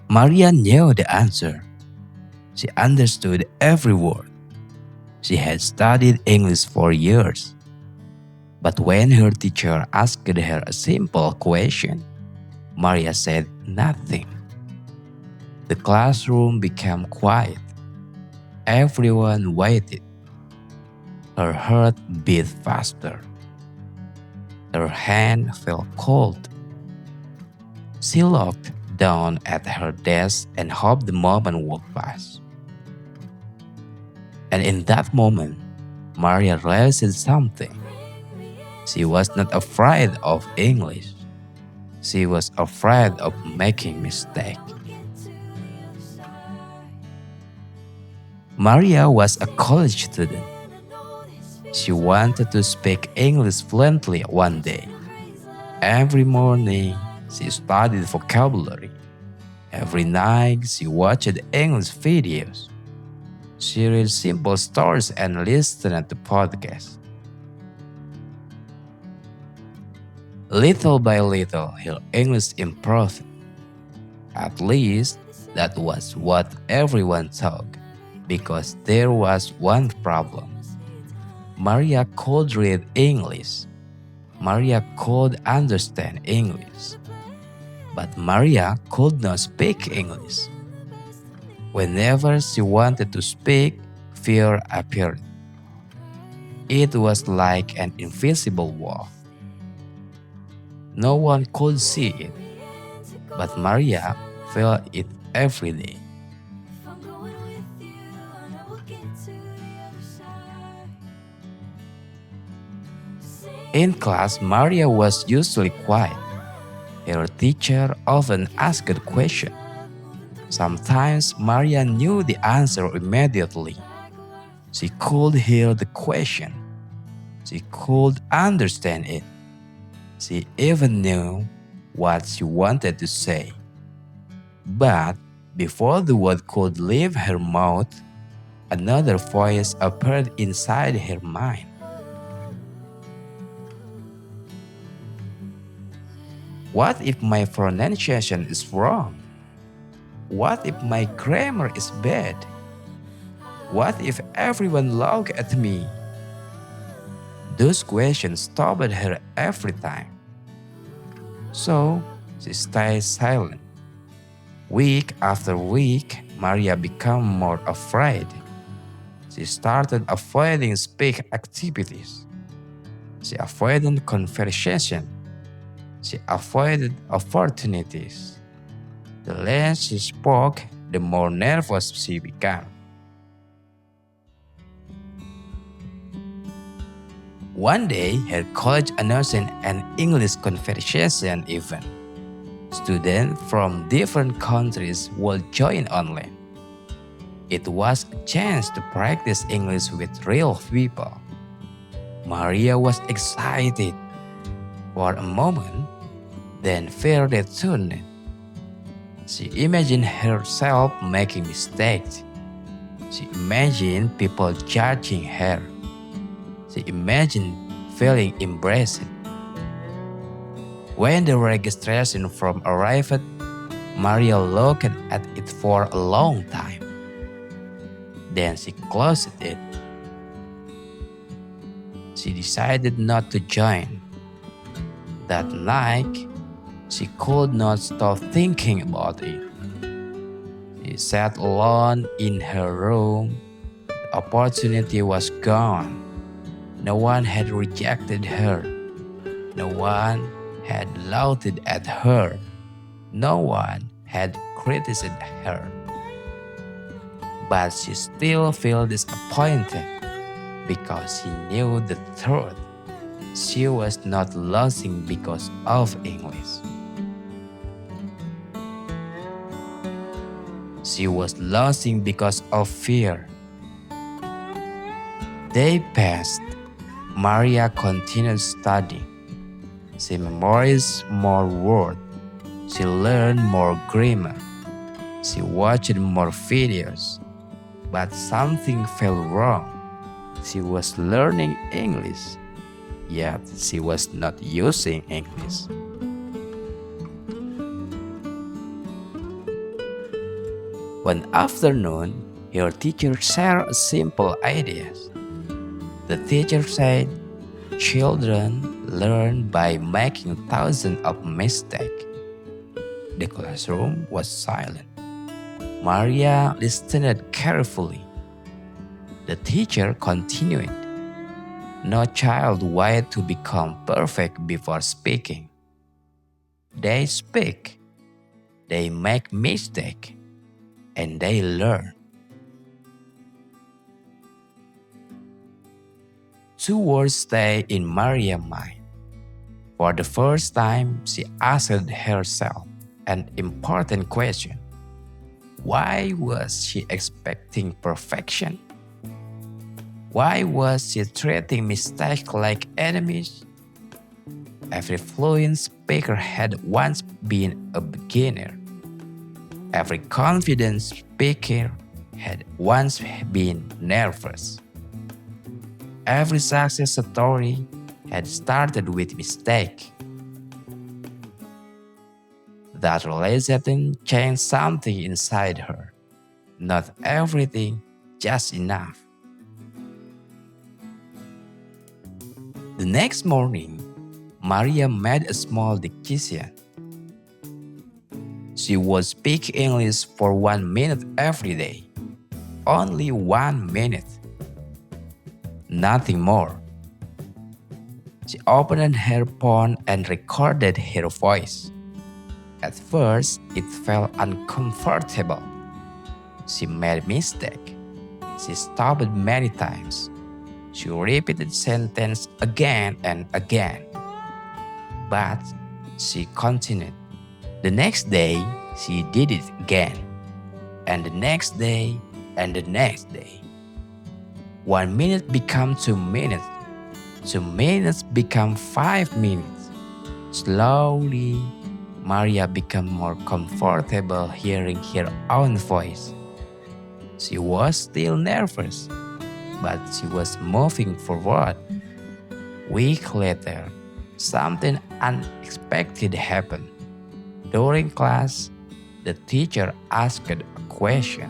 Maria knew the answer. She understood every word. She had studied English for years. But when her teacher asked her a simple question, Maria said nothing. The classroom became quiet. Everyone waited. Her heart beat faster. Her hand felt cold. She looked down at her desk and hoped the moment would pass. And in that moment, Maria realized something. She was not afraid of English. She was afraid of making mistakes. Maria was a college student. She wanted to speak English fluently one day. Every morning, she studied vocabulary. Every night, she watched English videos. She read simple stories and listened to podcasts. Little by little, her English improved. At least, that was what everyone thought, because there was one problem. Maria could read English. Maria could understand English. But Maria could not speak English. Whenever she wanted to speak, fear appeared. It was like an invisible wall. No one could see it, but Maria felt it every day. In class, Maria was usually quiet. Her teacher often asked a question. Sometimes Maria knew the answer immediately. She could hear the question. She could understand it. She even knew what she wanted to say. But before the word could leave her mouth, another voice appeared inside her mind. What if my pronunciation is wrong? What if my grammar is bad? What if everyone look at me? Those questions stopped her every time. So she stayed silent. Week after week, Maria became more afraid. She started avoiding speak activities. She avoided conversation. She avoided opportunities. The less she spoke, the more nervous she became. One day, her college announced an English conversation event. Students from different countries will join online. It was a chance to practice English with real people. Maria was excited for a moment, then fear returned. She imagined herself making mistakes. She imagined people judging her. She imagined feeling embarrassed. When the registration form arrived, Maria looked at it for a long time. Then she closed it. She decided not to join. That night, she could not stop thinking about it. She sat alone in her room. The opportunity was gone. No one had rejected her. No one had laughed at her. No one had criticized her. But she still felt disappointed because she knew the truth. She was not losing because of English. She was losing because of fear. Day passed. Maria continued studying. She memorized more words. She learned more grammar. She watched more videos. But something felt wrong. She was learning English, yet she was not using English. One afternoon, her teacher shared a simple idea. The teacher said, children learn by making thousands of mistakes. The classroom was silent. Maria listened carefully. The teacher continued, no child waits to become perfect before speaking. They speak, they make mistakes, and they learn. Two words stay in Maria's mind. For the first time, she asked herself an important question. Why was she expecting perfection? Why was she treating mistakes like enemies? Every fluent speaker had once been a beginner. Every confident speaker had once been nervous. Every success story had started with mistake. That realization changed something inside her. Not everything, just enough. The next morning, Maria made a small decision. She would speak English for 1 minute every day. Only 1 minute. Nothing more. She opened her phone and recorded her voice. At first, it felt uncomfortable. She made mistakes. She stopped many times. She repeated sentence again and again. But she continued. The next day, she did it again. And the next day, and the next day. 1 minute became 2 minutes. 2 minutes became 5 minutes. Slowly, Maria became more comfortable hearing her own voice. She was still nervous, but she was moving forward. A week later, something unexpected happened. During class, the teacher asked a question.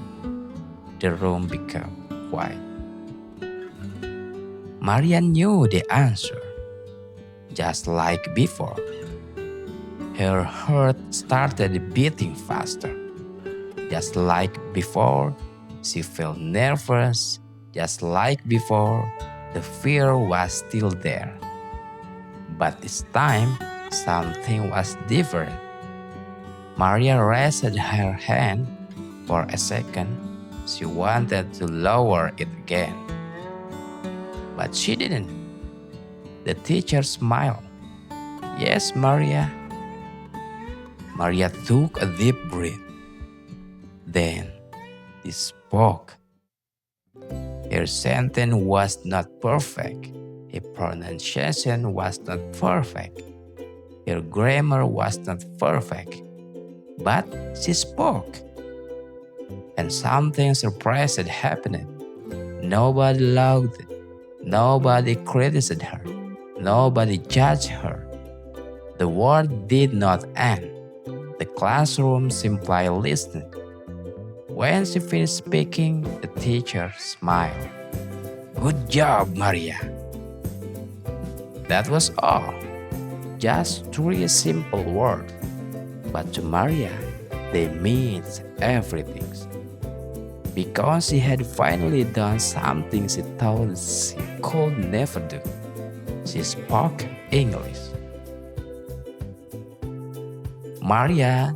The room became quiet. Maria knew the answer. Just like before, her heart started beating faster. Just like before, she felt nervous. Just like before, the fear was still there. But this time, something was different. Maria raised her hand. For a second, she wanted to lower it again. But she didn't. The teacher smiled. Yes, Maria. Maria took a deep breath. Then she spoke. Her sentence was not perfect. Her pronunciation was not perfect. Her grammar was not perfect. But she spoke. And something surprising happened. Nobody loved it. Nobody criticized her. Nobody judged her. The word did not end. The classroom simply listened. When she finished speaking, the teacher smiled. Good job, Maria. That was all. Just 3 simple words. But to Maria, they meant everything. Because she had finally done something she thought she could never do. She spoke English. Maria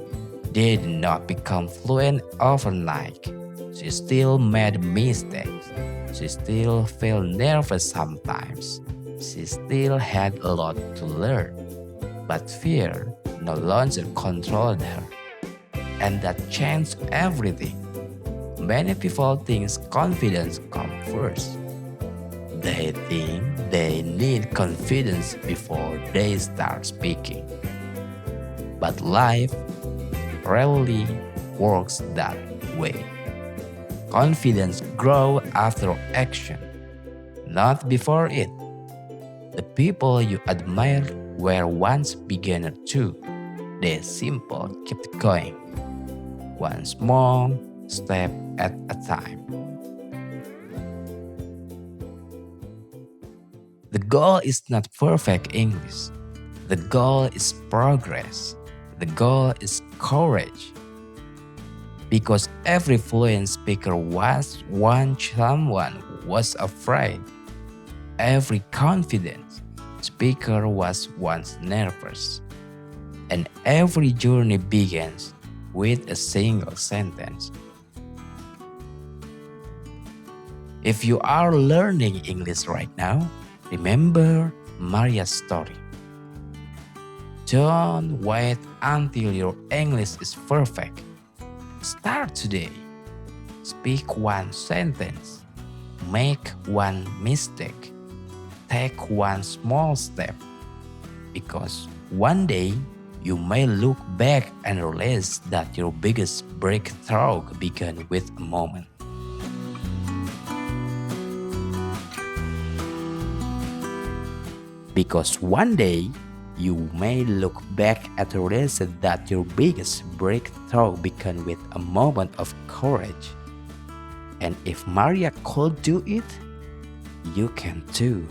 did not become fluent overnight. She still made mistakes. She still felt nervous sometimes. She still had a lot to learn. But fear no longer controlled her. And that changed everything. Many people think confidence comes first. They think they need confidence before they start speaking. But life rarely works that way. Confidence grows after action, not before it. The people you admire were once beginners too. They simply kept going. Once more, step at a time. The goal is not perfect English. The goal is progress. The goal is courage. Because every fluent speaker was once someone who was afraid. Every confident speaker was once nervous. And every journey begins with a single sentence. If you are learning English right now, remember Maria's story. Don't wait until your English is perfect. Start today. Speak one sentence. Make one mistake. Take one small step. Because one day you may look back and realize that your biggest breakthrough began with a moment. Because one day you may look back and realize that your biggest breakthrough began with a moment of courage. And if Maria could do it, you can too.